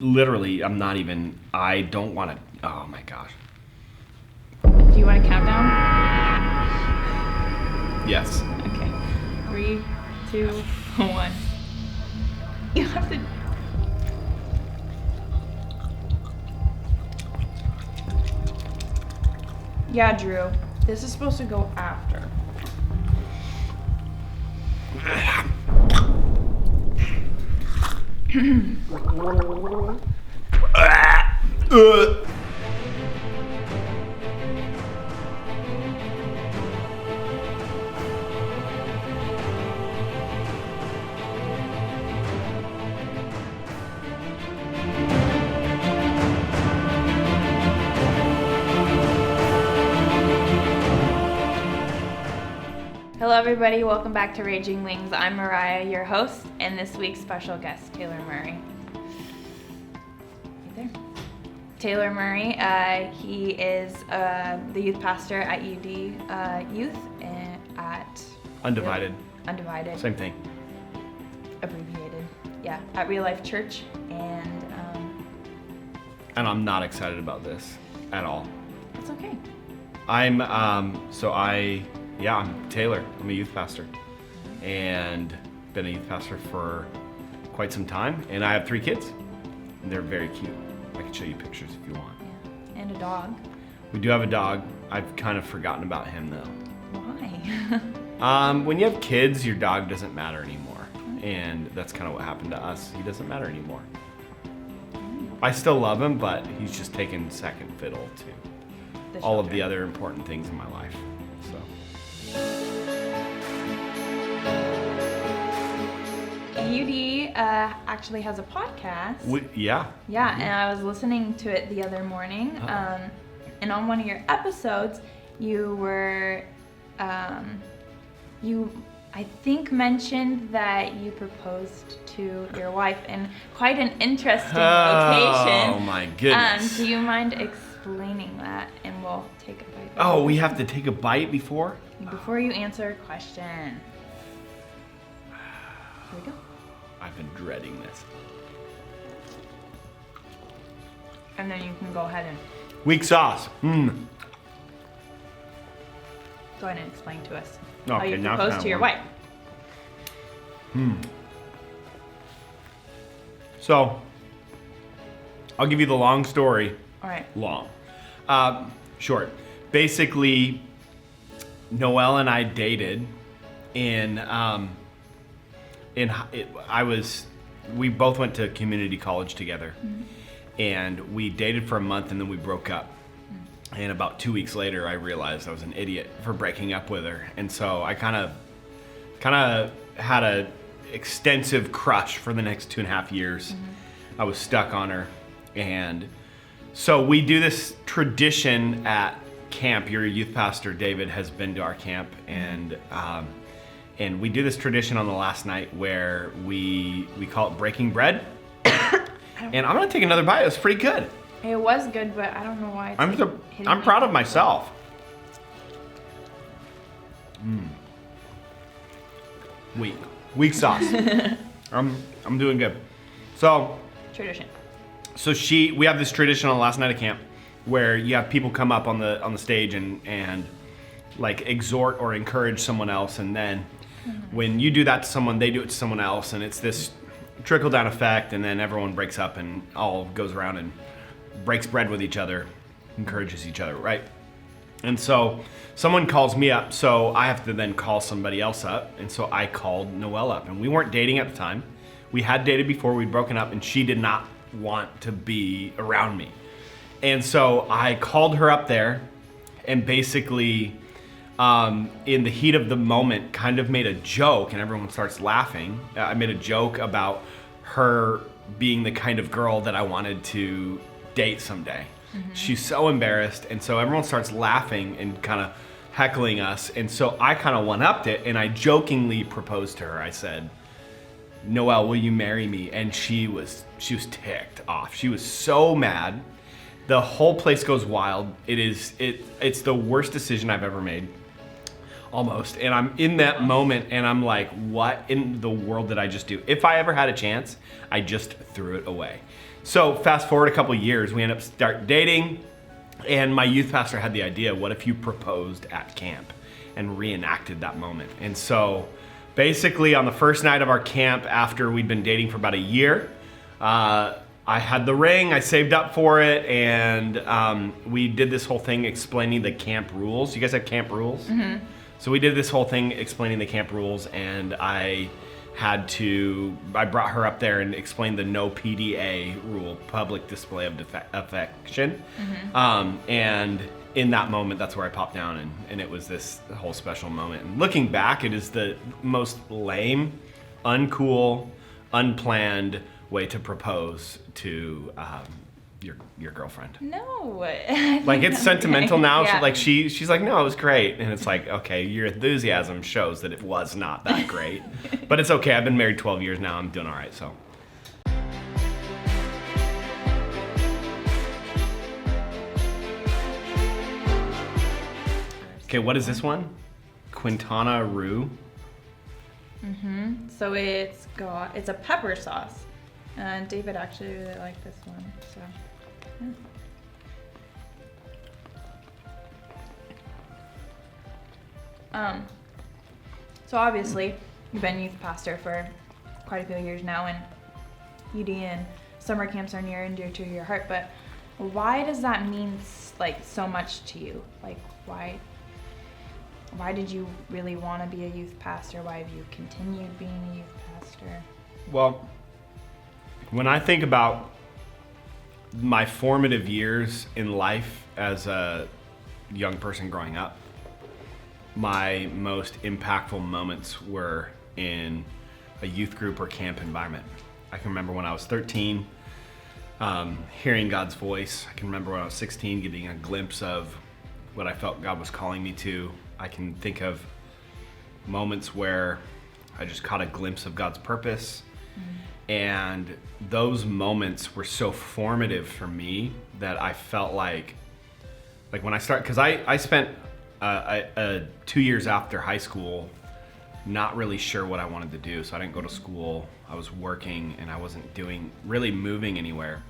Literally, I don't want to, oh my gosh. Do you want to count down? Yes. Okay. 3, 2, 1. You have to. Yeah, Drew. This is supposed to go after. Hello everybody, welcome back to Raging Wings. I'm Mariah, your host, and this week's special guest, Taylor Murray. Right there. Taylor Murray, he is the youth pastor at UD Youth at... Undivided. Undivided. Same thing. Abbreviated. Yeah, at Real Life Church, And I'm not excited about this at all. it's okay. I'm Taylor. I'm a youth pastor. And been a youth pastor for quite some time. And I have 3 kids. And they're very cute. I can show you pictures if you want. Yeah. And a dog. We do have a dog. I've kind of forgotten about him though. Why? When you have kids, your dog doesn't matter anymore. And that's kind of what happened to us. He doesn't matter anymore. I still love him, but he's just taken second fiddle to all of the other important things in my life. So. UD actually has a podcast. Yeah. Yeah, and I was listening to it the other morning. And on one of your episodes, you were, I think, mentioned that you proposed to your wife in quite an interesting location. Oh my goodness. Do you mind explaining that? And we'll take a bite. Oh, we have to take a bite before? Before you answer a question. Here we go. I've been dreading this. And then you can go ahead and Weak sauce. go ahead and explain to us how Okay, you now proposed can I to your warm? wife. So, I'll give you the long story. All right. Long. Short. Basically, Noelle and I dated we both went to community college together. And we dated for a month and then we broke up. And about 2 weeks later, I realized I was an idiot for breaking up with her. And so I kind of had a extensive crush for the next 2.5 years. I was stuck on her. And so we do this tradition at camp. Your youth pastor, David, has been to our camp. And we do this tradition on the last night where we call it breaking bread. And I'm gonna take another bite. It was pretty good. It was good, but I don't know why it's hitting I'm me. proud of myself. Weak sauce. I'm doing good. So Tradition. we have this tradition on the last night of camp where you have people come up on the stage and like exhort or encourage someone else, and then when you do that to someone, they do it to someone else, and it's this trickle down effect, and then everyone breaks up and all goes around and breaks bread with each other, encourages each other, right? And so someone calls me up, so I have to then call somebody else up, and so I called Noelle up, and we weren't dating at the time. We had dated before, we'd broken up, and she did not want to be around me. And so I called her up there and basically in the heat of the moment kind of made a joke, and everyone starts laughing. I made a joke about her being the kind of girl that I wanted to date someday. She's so embarrassed, and so everyone starts laughing and kind of heckling us, and so I kind of one-upped it, and I jokingly proposed to her. I said, "Noelle, will you marry me?" And she was ticked off. She was so mad. The whole place goes wild. It's the worst decision I've ever made. Almost. And I'm in that moment and I'm like, what in the world did I just do? If I ever had a chance, I just threw it away. So fast forward a couple years, we end up start dating, and my youth pastor had the idea, what if you proposed at camp and reenacted that moment? And so basically on the first night of our camp, after we'd been dating for about a year, I had the ring, I saved up for it, and we did this whole thing explaining the camp rules. You guys have camp rules? Mm-hmm. So we did this whole thing explaining the camp rules, and I brought her up there and explained the no PDA rule, public display of affection. Mm-hmm. And in that moment, that's where I popped down, and it was this whole special moment. And looking back, it is the most lame, uncool, unplanned way to propose to your girlfriend. No. Like, it's sentimental now. Yeah. She's like, no, it was great. And it's like, okay, your enthusiasm shows that it was not that great. But it's okay. I've been married 12 years now. I'm doing all right, so. Okay, what is this one? Quintana Roo. Mm-hmm. So it's a pepper sauce. And David actually really liked this one, so. Yeah. So obviously, you've been youth pastor for quite a few years now, and UD and summer camps are near and dear to your heart, but why does that mean like so much to you? Like, why did you really want to be a youth pastor? Why have you continued being a youth pastor? Well, when I think about my formative years in life as a young person growing up, my most impactful moments were in a youth group or camp environment. I can remember when I was 13, hearing God's voice. I can remember when I was 16, getting a glimpse of what I felt God was calling me to. I can think of moments where I just caught a glimpse of God's purpose. And those moments were so formative for me that I felt like when I started, because I spent 2 years after high school not really sure what I wanted to do. So I didn't go to school, I was working, and I wasn't really moving anywhere.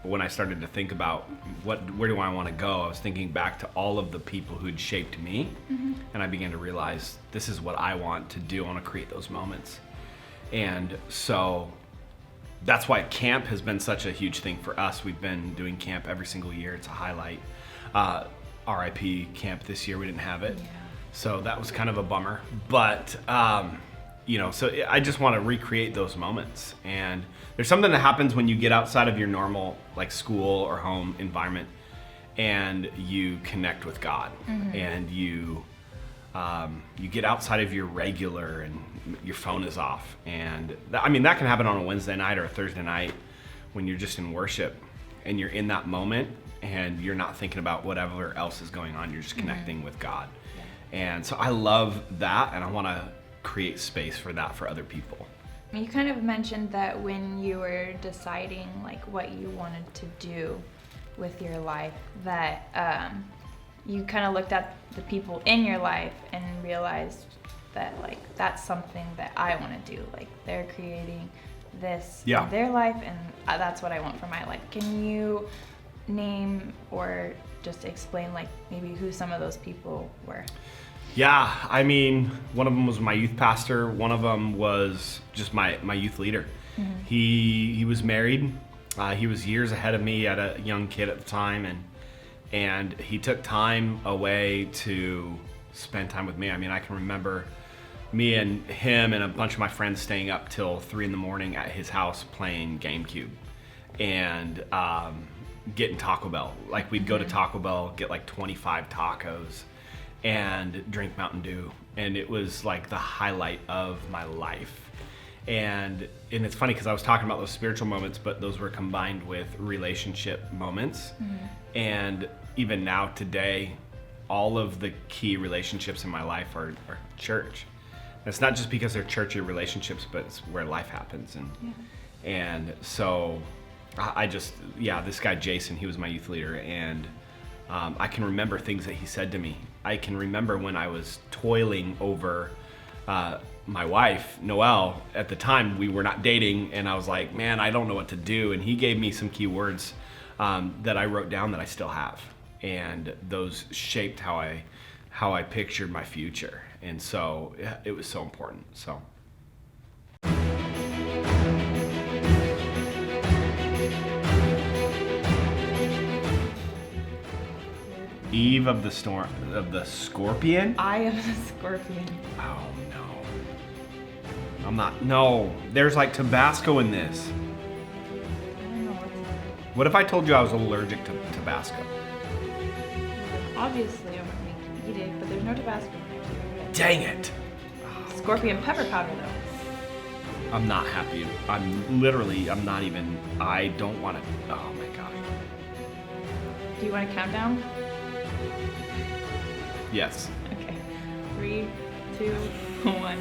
But when I started to think about where do I want to go, I was thinking back to all of the people who'd shaped me. Mm-hmm. And I began to realize this is what I want to do. I want to create those moments. And so that's why camp has been such a huge thing for us. We've been doing camp every single year. It's a highlight. RIP camp this year, we didn't have it. Yeah. So that was kind of a bummer. But, so I just want to recreate those moments. And there's something that happens when you get outside of your normal, like, school or home environment and you connect with God. Mm-hmm. And you get outside of your regular and your phone is off. And that can happen on a Wednesday night or a Thursday night when you're just in worship and you're in that moment and you're not thinking about whatever else is going on. You're just connecting with God. Yeah. And so I love that, and I want to create space for that for other people. You kind of mentioned that when you were deciding like what you wanted to do with your life, that you kind of looked at the people in your life and realized that like that's something that I want to do. Like, they're creating this in their life, and that's what I want for my life. Can you name or just explain like maybe who some of those people were? Yeah, one of them was my youth pastor. One of them was just my youth leader. Mm-hmm. He was married. He was years ahead of me, at a young kid at the time, and he took time away to spend time with me. I can remember me and him and a bunch of my friends staying up till 3 a.m. at his house playing GameCube and getting Taco Bell. Like, we'd go to Taco Bell, get like 25 tacos and drink Mountain Dew. And it was like the highlight of my life. And it's funny because I was talking about those spiritual moments, but those were combined with relationship moments. Mm-hmm. And even now today, all of the key relationships in my life are church. And it's not just because they're churchy relationships, but it's where life happens. And so this guy Jason, he was my youth leader, and I can remember things that he said to me. I can remember when I was toiling over my wife, Noelle, at the time we were not dating, and I was like, man, I don't know what to do. And he gave me some key words that I wrote down that I still have. And those shaped how I pictured my future. And so it was so important, so. Eve of the storm of the scorpion? Eye of the scorpion. Oh no. I'm not, no. There's like Tabasco in this. I don't know what's in it. What if I told you I was allergic to Tabasco? Obviously, I wouldn't eat it, but there's no Tabasco. Dang it. Scorpion pepper powder, though. I'm not happy. I'm not even, I don't want to, oh my gosh. Do you want to count down? Yes. Okay. 3, 2, 1.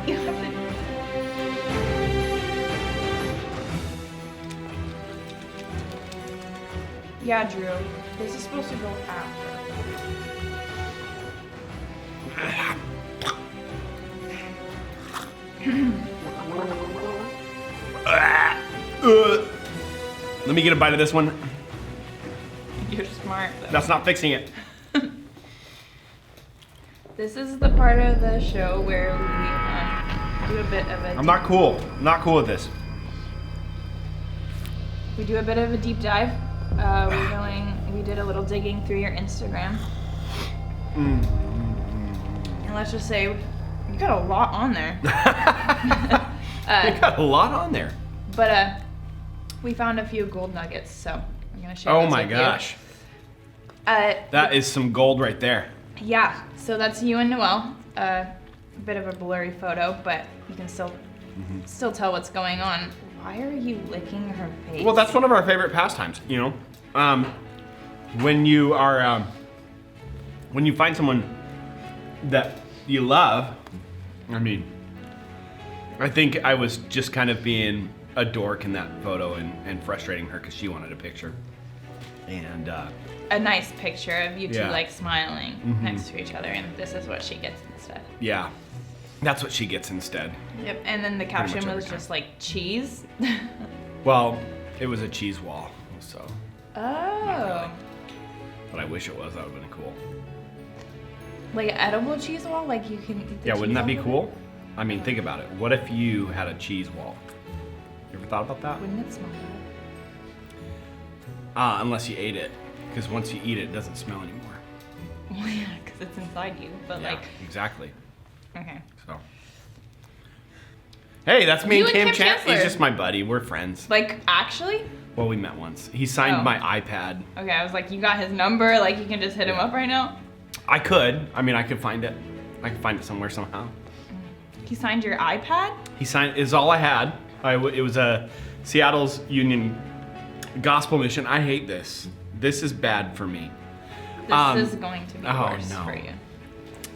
You have to. Yeah, Drew. This is supposed to go after. Let me get a bite of this one. You're smart, though. That's not fixing it. This is the part of the show where we do a bit of a. I'm not cool. I'm not cool with this. We do a bit of a deep dive. We did a little digging through your Instagram. And let's just say, you got a lot on there. You got a lot on there. But we found a few gold nuggets, so I'm gonna share Oh those my with gosh. You. That is some gold right there. Yeah, so that's you and Noelle. A bit of a blurry photo, but you can still tell what's going on. Why are you licking her face? Well, that's one of our favorite pastimes, you know? When you are, when you find someone that you love, I mean, I think I was just kind of being a dork in that photo and frustrating her because she wanted a picture. And, a nice picture of you two Yeah. like smiling next to each other, and this is what she gets instead. yeah, that's what she gets instead. Yep, and then the much caption every was time. just like cheese. Well, it was a cheese wall, so. Oh. really. But I wish it was, that would have been cool. Like an edible cheese wall? Like you can eat the Yeah, wouldn't cheese that be off of cool? I mean, think about it. What if you had a cheese wall? You ever thought about that? it? Wouldn't it smell Unless you ate it. Because once you eat it, it doesn't smell anymore. bad? Well, yeah, because it's inside you. But Yeah, like, exactly. okay. So. Hey, that's me You and and Cam Kim Chan. He's Chancellor. just my buddy. We're friends. Like actually? Well, we met once. He signed Oh. my iPad. Okay, I was like, you got his number. Like you can just hit him Yeah. up right now. I could. I mean, I could find it. I could find it somewhere somehow. He signed your iPad? He signed. Is all I had. It was a Seattle's Union Gospel Mission. I hate this. This is bad for me. This is going to be oh, worse no. for you.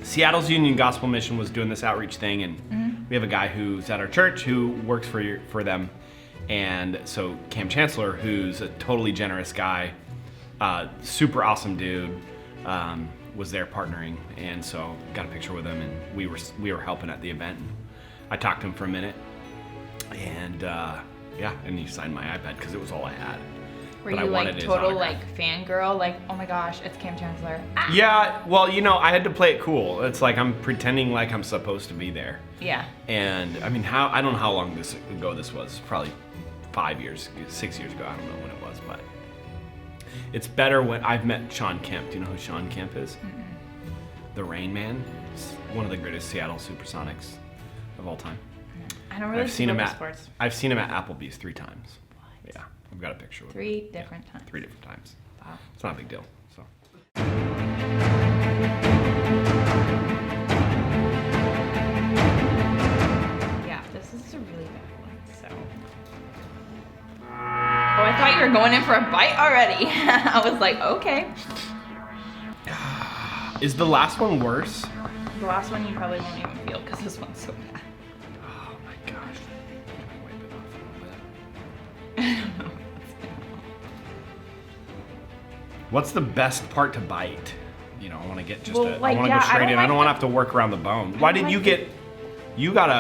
Seattle's Union Gospel Mission was doing this outreach thing, and we have a guy who's at our church who works for them, and so Cam Chancellor, who's a totally generous guy, super awesome dude, was there partnering, and so got a picture with him, and we were helping at the event. And I talked to him for a minute, and yeah, and he signed my iPad because it was all I had. Were But I you wanted like his total autograph. like fangirl? Like, oh my gosh, it's Cam Chancellor. Ah! Yeah, well, you know, I had to play it cool. It's like I'm pretending like I'm supposed to be there. Yeah. And I mean, I don't know how long ago this was. Probably 5 years, 6 years ago. I don't know when it was, but it's better when I've met Sean Kemp. Do you know who Sean Kemp is? The Rain Man. He's one of the greatest Seattle Supersonics of all time. I don't really I've seen keep him up at with sports. I've seen him at Applebee's 3 times. Yeah, I've got a picture with him. 3 different times. 3 different times. Wow. It's not a big deal. So. Yeah, this is a really bad one. So. Oh, I thought you were going in for a bite already. I was like, okay. Is the last one worse? The last one you probably won't even feel because this one's so bad. Oh my gosh. Wipe it off a little bit. I don't know what's going on. What's the best part to bite? You know, know, I want to get just Well, I like, want to yeah, go I straight don't in. I like don't want to the- have to work around the bone. Why did like you the- get? You got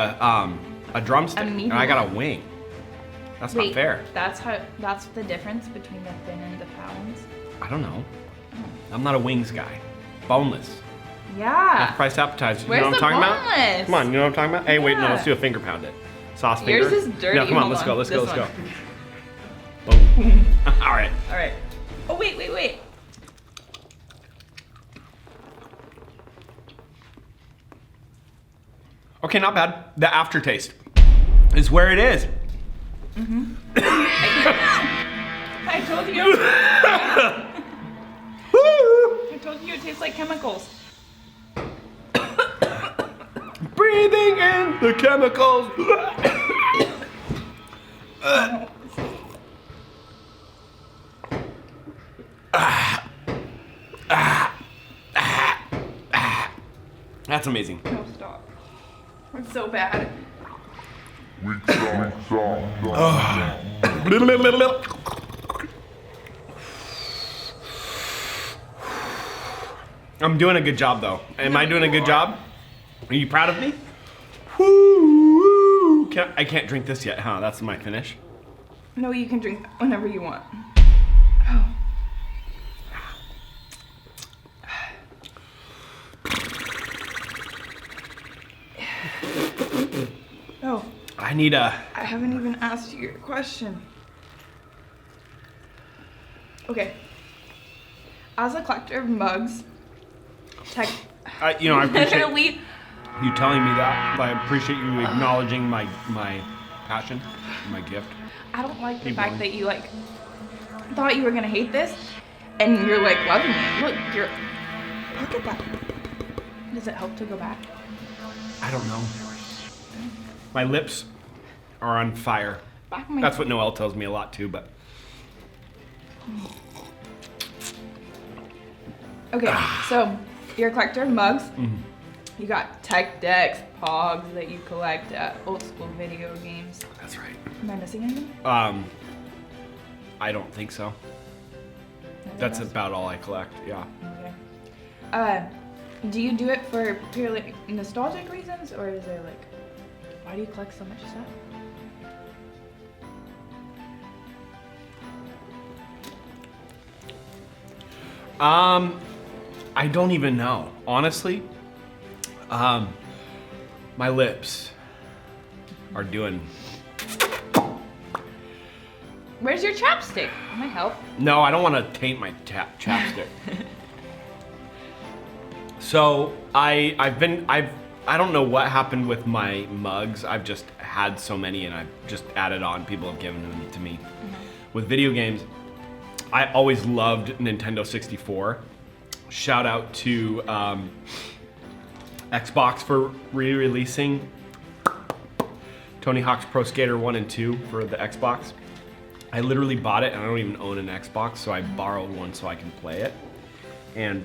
a drumstick, and I medium. got a wing. That's not Wait, fair. That's the difference between the thin and the fat ones? I don't know. I'm not a wings guy. Boneless. Yeah. Priced appetizer. You Where's know what I'm the talking about? boneless? Come on, you know what I'm talking about? Hey, wait, no, Yeah. let's do a finger pound it. Sauce finger. Yours is dirty. No, come on, Hold let's go, on. let's go, This let's go. Boom. All right. All right. Oh, wait. Okay, not bad. The aftertaste is where it is. I told you. I told you it tastes like chemicals. Breathing in the chemicals. That's amazing. No, stop. It's so bad. I'm doing a good job though. Am I doing a good job? Are you proud of me? Woo! I can't drink this yet, huh? That's my finish. No, you can drink whenever you want. Oh, I need a. I haven't even asked you your question. Okay. As a collector of mugs, You know, I appreciate literally, you telling me that. I appreciate you acknowledging my passion, my gift. I don't like the Keep fact going. that you like thought you were gonna hate this, and you're like loving it. Look at that. Does it help to go back? I don't know. My lips are on fire. Back my. That's what Noelle tells me a lot too, but Okay, so you're a collector of mugs. Mm-hmm. You got tech decks, pogs that you collect, old school video games. that's right. Am I missing anything? I don't think so. Nothing That's else? about all I collect. Yeah. Okay. Do you do it for purely nostalgic reasons, or is there like, why do you collect so much stuff? I don't even know. Honestly, my lips are doing. Where's your chapstick? That might help. No, I don't want to taint my chapstick. So I don't know what happened with my mugs. I've just had so many and I've just added on. People have given them to me. With video games, I always loved Nintendo 64. Shout out to Xbox for re-releasing Tony Hawk's Pro Skater 1 and 2 for the Xbox. I literally bought it and I don't even own an Xbox, so I borrowed one so I can play it. And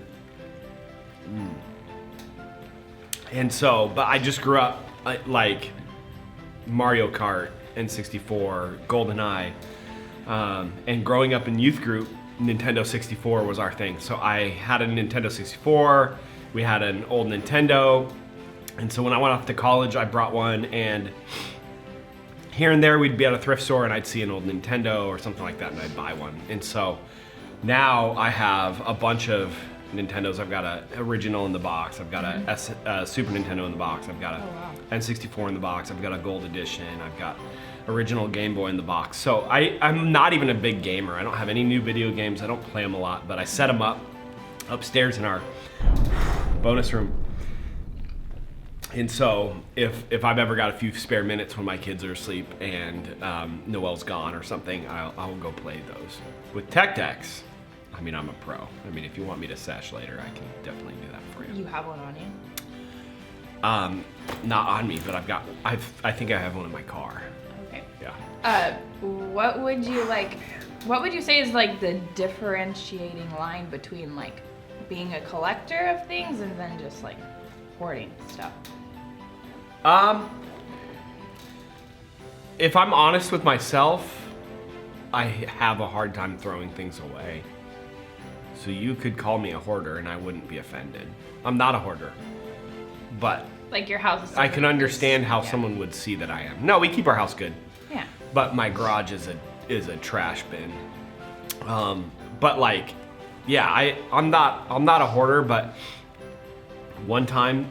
so, but I just grew up like Mario Kart, N64, GoldenEye, and growing up in youth group, Nintendo 64 was our thing. So I had a Nintendo 64, we had an old Nintendo, and so when I went off to college, I brought one, and here and there we'd be at a thrift store and I'd see an old Nintendo or something like that and I'd buy one. And so now I have a bunch of Nintendos. I've got a original in the box. I've got a Super Nintendo in the box. I've got a N64 in the box. I've got a Gold Edition. I've got original Game Boy in the box. So I'm not even a big gamer. I don't have any new video games. I don't play them a lot, but I set them up upstairs in our bonus room. And so if I've ever got a few spare minutes when my kids are asleep and Noelle's gone or something, I'll go play those. With Tech Decks, I mean, I'm a pro. I mean, if you want me to sesh later, I can definitely do that for you. You have one on you? Not on me, but I think I have one in my car. Okay. Yeah. What would you say is like the differentiating line between like being a collector of things and then just like hoarding stuff? If I'm honest with myself, I have a hard time throwing things away. So you could call me a hoarder and I wouldn't be offended. I'm not a hoarder, but Like your house is. I can understand how someone would see that I am. No, we keep our house good. Yeah. But my garage is a trash bin. But like, yeah, I'm not a hoarder, but one time,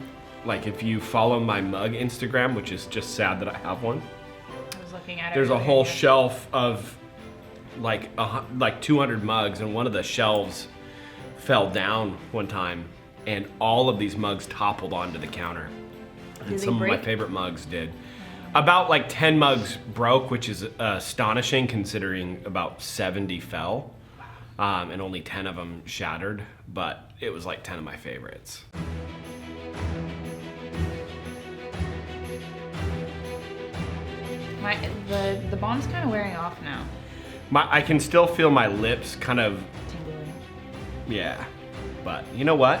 like if you follow my mug Instagram, which is just sad that I have one. I was looking at it. There's a earlier, whole yeah. shelf of like 200 mugs, and one of the shelves fell down one time, and all of these mugs toppled onto the counter. And Did they some of my break? favorite mugs did. About like 10 mugs broke, which is astonishing considering about 70 fell, and only 10 of them shattered, but it was like 10 of my favorites. The bomb's kind of wearing off now. I can still feel my lips kind of, Tingling. yeah, but you know what?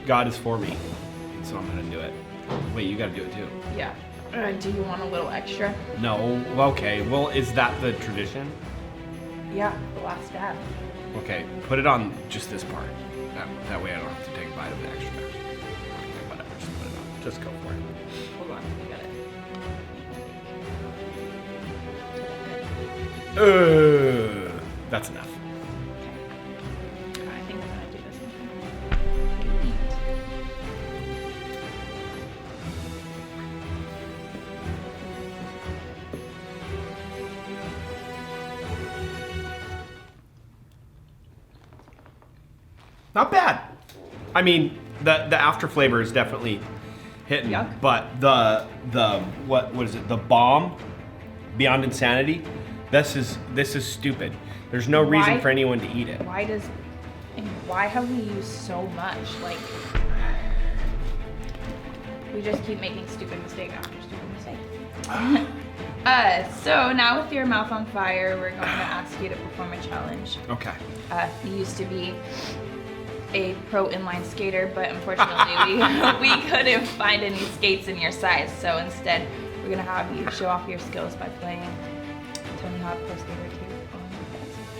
God is for me, so I'm gonna do it. Wait, you gotta do it too. Yeah. Do you want a little extra? No, okay, well, is that the tradition? Yeah, the last dab. Okay, put it on just this part. That way I don't have to take a bite of the extra. Okay, whatever, just put it on. Just go for it. Hold on, I got it. That's enough. Okay. I think I'm gonna do this one. Neat. Not bad. I mean, the after flavor is definitely hitting, Yuck. but the what is it? The bomb, Beyond Insanity. This is stupid. There's no reason Why? for anyone to eat it. Why have we used so much? Like, we just keep making stupid mistake after stupid mistake. So now with your mouth on fire, we're going to ask you to perform a challenge. Okay. You used to be a pro inline skater, but unfortunately we couldn't find any skates in your size. So instead, we're gonna have you show off your skills by playing Tony Hawk Pro Skater 2.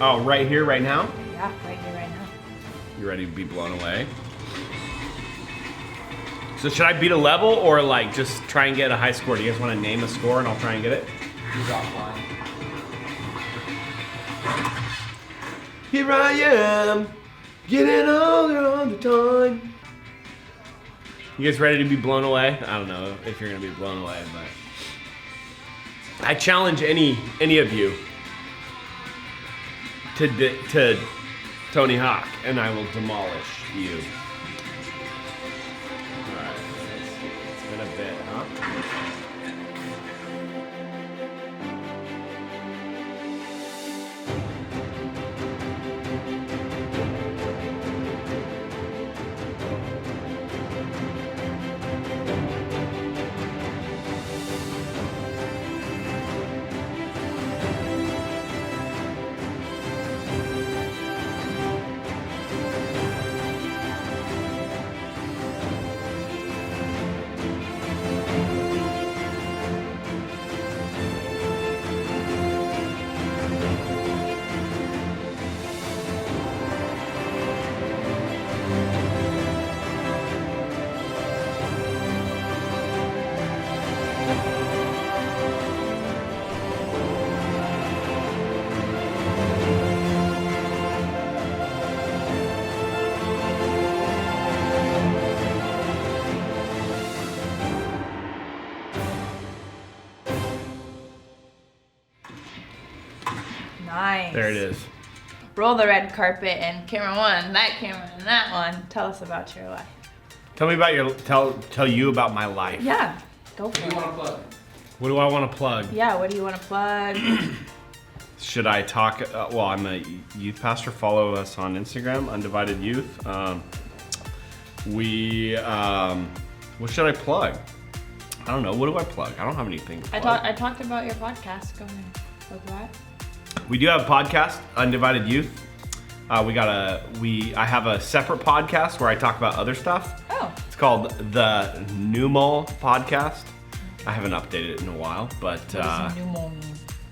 Oh, right here, right now? Yeah, right here, right now. You ready to be blown away? So should I beat a level or like just try and get a high score? Do you guys want to name a score and I'll try and get it? Here I am, getting older all the time. You guys ready to be blown away? I don't know if you're gonna be blown away, but I challenge any of you to Tony Hawk, and I will demolish you. All right, it's been a bit, huh? Nice. There it is. Roll the red carpet and camera one, that camera and that one. Tell us about your life. Tell me about your tell you about my life. Yeah, go for What do you it. want to plug? What do I want to plug? Yeah, what do you want to plug? Should I talk? Well, I'm a youth pastor. Follow us on Instagram, Undivided Youth. What should I plug? I don't know. What do I plug? I don't have anything to plug. I talked about your podcast. Go ahead. Plug that. We do have a podcast, Undivided Youth. I have a separate podcast where I talk about other stuff. Oh. It's called the Numal Podcast. I haven't updated it in a while, but What does new mole mean?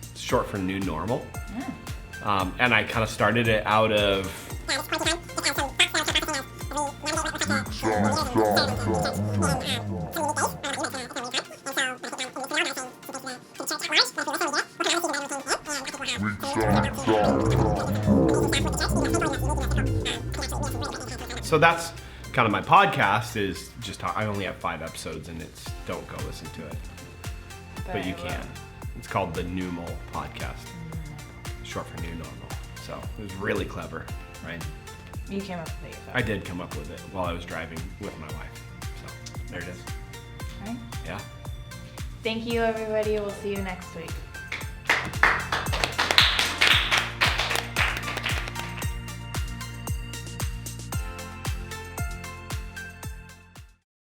it's short for New Normal. Yeah. And I kind of started it out of So that's kind of my podcast is just, I only have 5 episodes and it's, don't go listen to it. But you can. It's called the Numal Podcast. Short for New Normal. So it was really clever, right? You came up with it yourself. I did come up with it while I was driving with my wife. So there it is. Right? Yeah. Thank you, everybody. We'll see you next week.